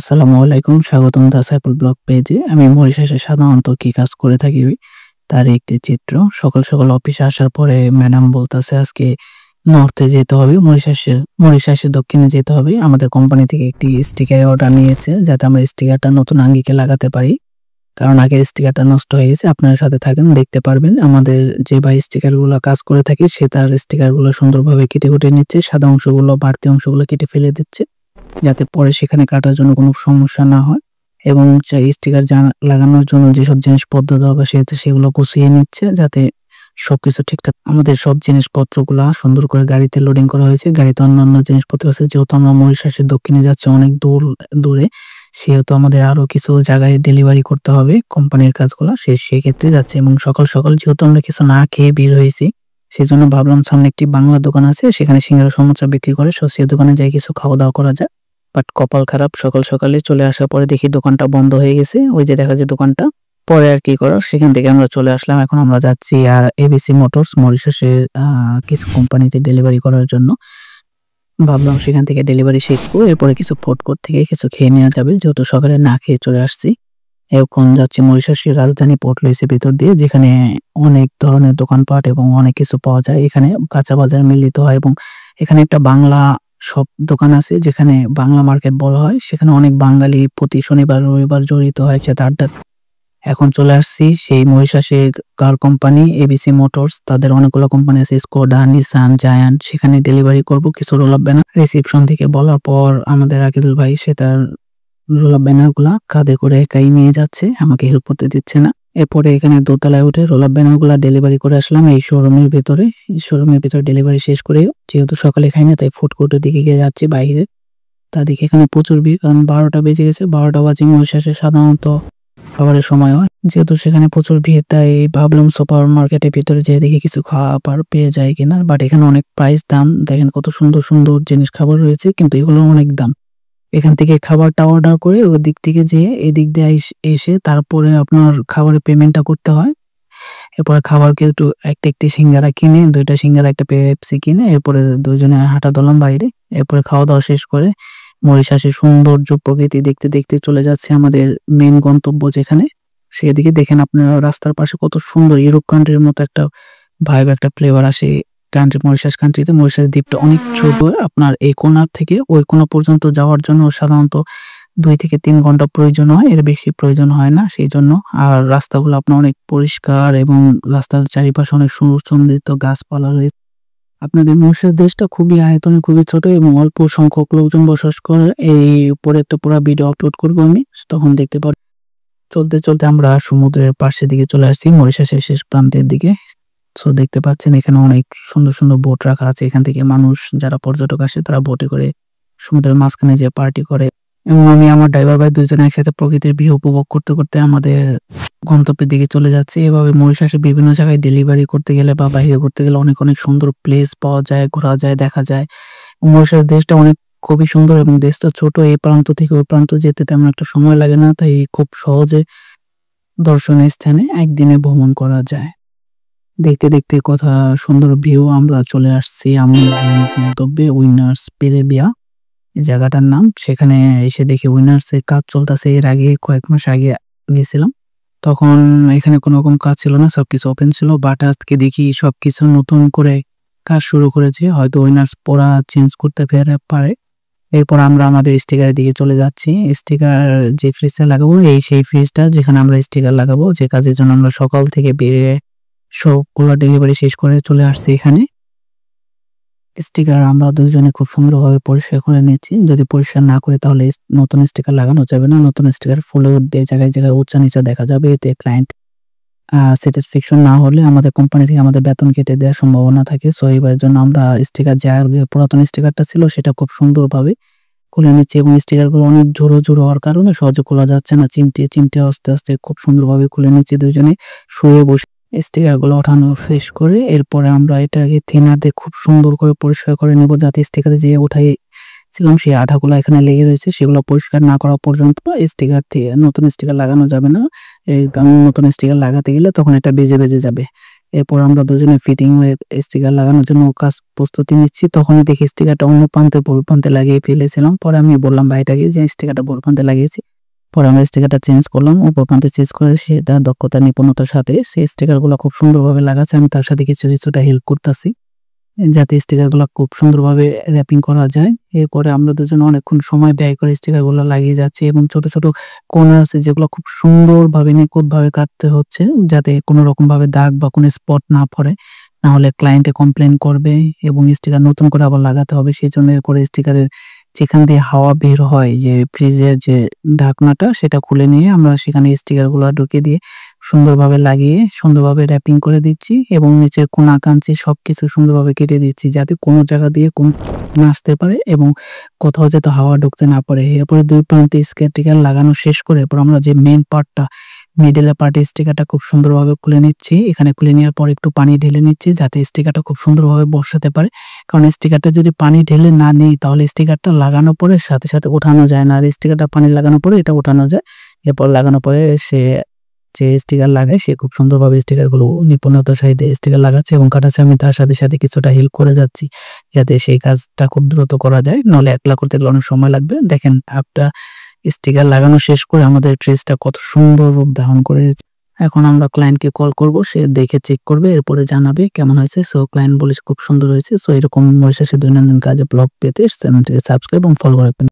আসসালামু আলাইকুম, স্বাগতম দা সাইফুল ব্লগ পেজে। আমি মরিশাসে সাধারণত কি কাজ করে থাকি তার একটি চিত্র। সকাল সকাল অফিসে আসার পরে ম্যাডাম বলতেছে আজকে নর্থে যেতে হবে, মরিশাসে দক্ষিণে যেতে হবে। আমাদের কোম্পানি থেকে একটি স্টিকার অর্ডার নিয়েছে যাতে আমরা স্টিকারটা নতুন আঙ্গিকে লাগাতে পারি, কারণ আগের স্টিকারটা নষ্ট হয়ে গেছে। আপনার সাথে থাকেন, দেখতে পারবেন আমাদের যে ভাই স্টিকারগুলো কাজ করে থাকি সে তার স্টিকারগুলো সুন্দরভাবে কেটে কুটে নিচ্ছে, সাদা অংশগুলো বাড়তি অংশগুলো কেটে ফেলে দিচ্ছে যাতে পরে সেখানে কাটার জন্য কোনো সমস্যা না হয়, এবং স্টিকার লাগানোর জন্য যেসব জিনিসপত্র দরকার সেগুলো গুছিয়ে নিচ্ছে যাতে সবকিছু ঠিকঠাক। আমাদের সব জিনিসপত্রগুলা সুন্দর করে গাড়িতে লোডিং করা হয়েছে। গাড়িতে অন্যান্য জিনিসপত্র আছে, যেহেতু আমরা মরিশাসের দক্ষিণে যাচ্ছি অনেক দূরে, সেহেতু আমাদের আরো কিছু জায়গায় ডেলিভারি করতে হবে কোম্পানির কাজগুলো, সেক্ষেত্রে যাচ্ছে। এবং সকাল সকাল যেহেতু আমরা কিছু না খেয়ে বের হয়েছি, সেই জন্য ভাবলাম সামনে একটি বাংলা দোকান আছে, সেখানে সিঙ্গারা সমোসা বিক্রি করে, সেই দোকানে যাই কিছু খাওয়া দাওয়া করা যায়। বাট কপাল খারাপ, সকাল সকালে চলে আসার পরে দেখি দোকানটা বন্ধ হয়ে গেছে। ওই যে দেখা যায় দোকানটা, পরে আর কি করার, সেখান থেকে আমরা চলে আসলাম। এখন আমরা যাচ্ছি আর এবিসি মোটরস মরিশাসে কিছু কোম্পানিতে ডেলিভারি করার জন্য। ভাবলাম সেখান থেকে ডেলিভারি শিখবো, এরপরে কিছু ফুড কোর্ট থেকে কিছু খেয়ে নেওয়া যাবে, যেহেতু সকালে না খেয়ে চলে আসছি। এখন যাচ্ছি মরিশাসের রাজধানী পোর্ট লুইসের ভিতর দিয়ে, যেখানে অনেক ধরনের দোকানপাট এবং অনেক কিছু পাওয়া যায়। এখানে কাঁচা বাজার মিলিত হয় এবং এখানে একটা বাংলা সব দোকান আছে যেখানে বাংলা মার্কেট বলা হয়। সেখানে অনেক বাঙালি প্রতি শনিবার রবিবার জড়িত হয় সাথে আড্ডা। এখন চলে আসছি সেই মহিষাসে কার কোম্পানি এবিসি মোটরস, তাদের অনেকগুলো কোম্পানি আছে, স্কোডা, নিসান, জায়ান্ট। সেখানে ডেলিভারি করব কিছু রোল আপ ব্যানার। রিসিপশন থেকে বলার পর আমাদের আকিদুল ভাই সে তার রোল আপ ব্যানার গুলা কাঁধে করে একাই নিয়ে যাচ্ছে, আমাকে হেল্প করতে দিচ্ছে না। এরপরে এখানে দোতলায় উঠে রোল আপ ব্যানার গুলা ডেলিভারি করে আসলাম এই শোরুমের ভিতরে। শোরুমের ভিতরে ডেলিভারি শেষ করে, যেহেতু সকালে খাই না তাই ফুড কোর্টের দিকে গিয়ে যাচ্ছি বাইরে। তা দেখি এখানে প্রচুর ভিড়, কারণ 12টা বেজে গেছে। 12টা বাজে মহিষাসে সাধারণত খাবারের সময় হয়, যেহেতু সেখানে প্রচুর ভিড় তাই ভাবলাম সুপার মার্কেটের ভিতরে যেয়ে দেখি কিছু খাবার পেয়ে যায় কিনা। বাট এখানে অনেক প্রাইস দাম, দেখেন কত সুন্দর সুন্দর জিনিস খাবার রয়েছে, কিন্তু এগুলো অনেক দাম। এখান থেকে খাবারটা অর্ডার করে ওই দিক থেকে যেয়ে এদিক দিয়ে এসে তারপরে আপনার খাবারের পেমেন্টটা করতে হয়। এরপরে খাবারকে একটি সিঙ্গারা কিনে, 2টা সিঙ্গারা একটা পেপসি কিনে এরপরে দুজনে হাঁটা দিলাম বাইরে। এরপরে খাওয়া দাওয়া শেষ করে মরিশাসের সৌন্দর্য প্রকৃতি দেখতে দেখতে চলে যাচ্ছে আমাদের মেন গন্তব্য যেখানে। সেদিকে দেখেন আপনারা রাস্তার পাশে কত সুন্দর ইউরোপ কান্ট্রির মতো একটা ভাইব, একটা ফ্লেভার আসে কান্ট্রি, মরিশাস কান্ট্রিতে। মরিশাস দ্বীপটা অনেক ছোট, আপনার এই কোণার থেকে ওই কোণা পর্যন্ত যাওয়ার জন্য সাধারণত 2 থেকে 3 ঘন্টা প্রয়োজন হয়, এর বেশি প্রয়োজন হয় না সেই জন্য। আর রাস্তাগুলো আপনার অনেক পরিষ্কার এবং রাস্তার চারিপাশে অনেক সুসজ্জিত গাছপালা রয়েছে। আপনাদের মরিশাস দেশটা খুবই আয়তনে খুবই ছোট এবং অল্প সংখ্যক লোকজন বসবাস করে। এই উপরে একটা পুরো ভিডিও আপলোড করবো আমি, তখন দেখতে পারবেন। চলতে চলতে আমরা সমুদ্রের পাশের দিকে চলে আসছি, মরিশাসের শেষ প্রান্তের দিকে। সো দেখতে পাচ্ছেন এখানে অনেক সুন্দর সুন্দর বোট রাখা আছে। এখান থেকে মানুষ যারা পর্যটক আসে তারা বোটে করে সমুদ্রের মাঝখানে যে পার্টি করে, এবং আমি আমার ড্রাইভার ভাই দুজনে একসাথে প্রকৃতির ভিউ উপভোগ করতে করতে আমাদের গন্তব্যের দিকে চলে যাচ্ছি। এভাবে মরিশাসে বিভিন্ন জায়গায় ডেলিভারি করতে গেলে বা বাইরে করতে গেলে অনেক অনেক সুন্দর প্লেস পাওয়া যায়, ঘোরা যায়, দেখা যায়। মরিশাস দেশটা অনেক খুবই সুন্দর এবং দেশটা ছোট, এই প্রান্ত থেকে ওই প্রান্ত যেতে তেমন একটা সময় লাগে না, তাই খুব সহজে দর্শনীয় স্থানে একদিনে ভ্রমণ করা যায়। দেখতে দেখতে কথা সুন্দর ভিউ আমরা চলে আসছি আমার গন্তব্যে, উইনার্স পেরেবিয়া এই জায়গাটার নাম। সেখানে এসে দেখি উইনার্স এর কাজ চলতেছে। এর আগে কয়েক মাস আগে গেছিলাম, তখন এখানে কোনো রকম কাজ ছিল না, সবকিছু ওপেন ছিল। বাট আজকে দেখি সবকিছু নতুন করে কাজ শুরু করেছে, হয়তো উইনার্স পড়া চেঞ্জ করতে পারে। এরপর আমরা আমাদের স্টিকারের দিকে চলে যাচ্ছি। স্টিকার যে ফ্রিজটা লাগাবো সেই ফ্রিজটা যেখানে আমরা স্টিকার লাগাবো, যে কাজের জন্য আমরা সকাল থেকে বেরিয়ে সবগুলো ডেলিভারি শেষ করে চলে আসছি এখানে। স্টিকার আমরা দুজনে খুব সুন্দরভাবে পরিষ্কার করে নিচ্ছি, যদি পরিষ্কার না করে তাহলে নতুন স্টিকার লাগানো যাবে না। নতুন স্টিকার ফুলে উঠবে, জায়গায় জায়গায় উঁচা নিচা দেখা যাবে, এতে ক্লায়েন্ট স্যাটিসফ্যাকশন না হলে আমাদের কোম্পানি থেকে আমাদের বেতন কেটে দেওয়ার সম্ভাবনা থাকে। সো এবার জন্য আমরা স্টিকার যে পুরাতন স্টিকারটা ছিল সেটা খুব সুন্দরভাবে খুলে নিচ্ছি, এবং স্টিকারগুলো অনেক ঝুড়ো ঝুড়ো হওয়ার কারণে সহজে খোলা যাচ্ছে না, চিমটে চিমটে আস্তে আস্তে খুব সুন্দরভাবে খুলে নিচ্ছি দুজনে শুয়ে বসে। স্টিকারগুলো ওঠানো শেষ করে এরপরে আমরা এটাকে থিনার দিয়ে খুব সুন্দর করে পরিষ্কার করে নেব, যাতে স্টিকারে যে উঠাইছিলাম সেই আঠাগুলো এখানে লেগে রয়েছে সেগুলো পরিষ্কার না করা পর্যন্ত স্টিকার থেকে নতুন স্টিকার লাগানো যাবে না। এই নতুন স্টিকার লাগাতে গেলে তখন এটা বেজে বেজে যাবে। এরপর আমরা দুজনে ফিটিং হয়ে স্টিকার লাগানোর জন্য প্রস্তুতি নিচ্ছি। তখনই দেখি স্টিকারটা অন্য প্রান্তে ভুল প্রান্তে লাগিয়ে ফেলেছিলাম। পরে আমি বললাম ভাইটাকে যে স্টিকারটা ভুল প্রান্তে লাগিয়েছি। পরে আমরা স্টিকারটা চেঞ্জ করলাম। উপর প্রান্তে চেঞ্জ করে সে তার দক্ষতা নিপুণতার সাথে সেই স্টিকারগুলো খুব সুন্দরভাবে লাগাচ্ছে। আমি তার সাথে কিছুটা হেল্প করতেছি যাতে স্টিকারগুলো খুব সুন্দরভাবে র‍্যাপিং করা যায়। এরপরে আমরা দুজন অনেকক্ষণ সময় ব্যয় করে স্টিকারগুলো লাগিয়ে যাচ্ছি এবং ছোট, ছোট কর্নার আছে যেগুলো খুব সুন্দরভাবে নিখুঁতভাবে কাটতে হচ্ছে যাতে কোনো রকমভাবে দাগ বা কোনো স্পট না পড়ে। না হলে ক্লায়েন্টে কমপ্লেইন করবে এবং স্টিকার নতুন করে আবার লাগাতে হবে। সেজন্য এরপরে স্টিকারের যেখান দিয়ে হাওয়া বের হয় যে ফ্রিজের যে ঢাকনাটা সেটা খুলে নিয়ে আমরা সেখানে স্টিকারগুলো ঢুকিয়ে দিয়ে সুন্দরভাবে লাগিয়ে সুন্দরভাবে র‍্যাপিং করে দিচ্ছি এবং নিচের কোনা কাঞ্চি সবকিছু সুন্দরভাবে কেটে দিচ্ছি যাতে কোনো জায়গা দিয়ে না আসতে পারে এবং কোথাও যাতে হাওয়া ঢুকতে না পারে। এরপরে ২ প্রান্তে স্টিকার লাগানো শেষ করে এরপর আমরা যে মেইন পার্টটা মিডলের পার্টে স্টিকারটা খুব সুন্দরভাবে খুলে নিচ্ছি। এখানে খুলে নেওয়ার পর একটু পানি ঢেলে নিচ্ছি যাতে স্টিকারটা খুব সুন্দরভাবে বসাতে পারে। কারণ স্টিকারটা যদি পানি ঢেলে না নিই তাহলে স্টিকারটা লাগানোর পরে সাথে, সাথে ওঠানো যায় না। আর স্টিকারটা পানি লাগানোর পরে এটা ওঠানো যায়। এরপর লাগানোর পরে যে স্টিকার লাগায় সে খুব সুন্দরভাবে স্টিকারগুলো নিপুণতার সাথে স্টিকার লাগাচ্ছে এবং কাটাচ্ছে। আমি তার সাথে, সাথে কিছুটা হেল্প করে যাচ্ছি যাতে সেই কাজটা খুব দ্রুত করা যায়। নাহলে একলা করতে গেলে অনেক সময় লাগবে। দেখেন স্টিকার লাগানো শেষ করে আমাদের ড্রেসটা কত সুন্দর রূপ ধারণ করেছে। এখন আমরা ক্লায়েন্টকে কল করব, সে দেখে চেক করবে, এরপরে জানাবে কেমন হয়েছে। সো ক্লায়েন্ট বলেছে খুব সুন্দর হয়েছে। সো এরকম মরিশাসের দৈনন্দিন কাজে ব্লগ পেতে চ্যানেলটিকে সাবস্ক্রাইব এবং ফলো রাখবেন।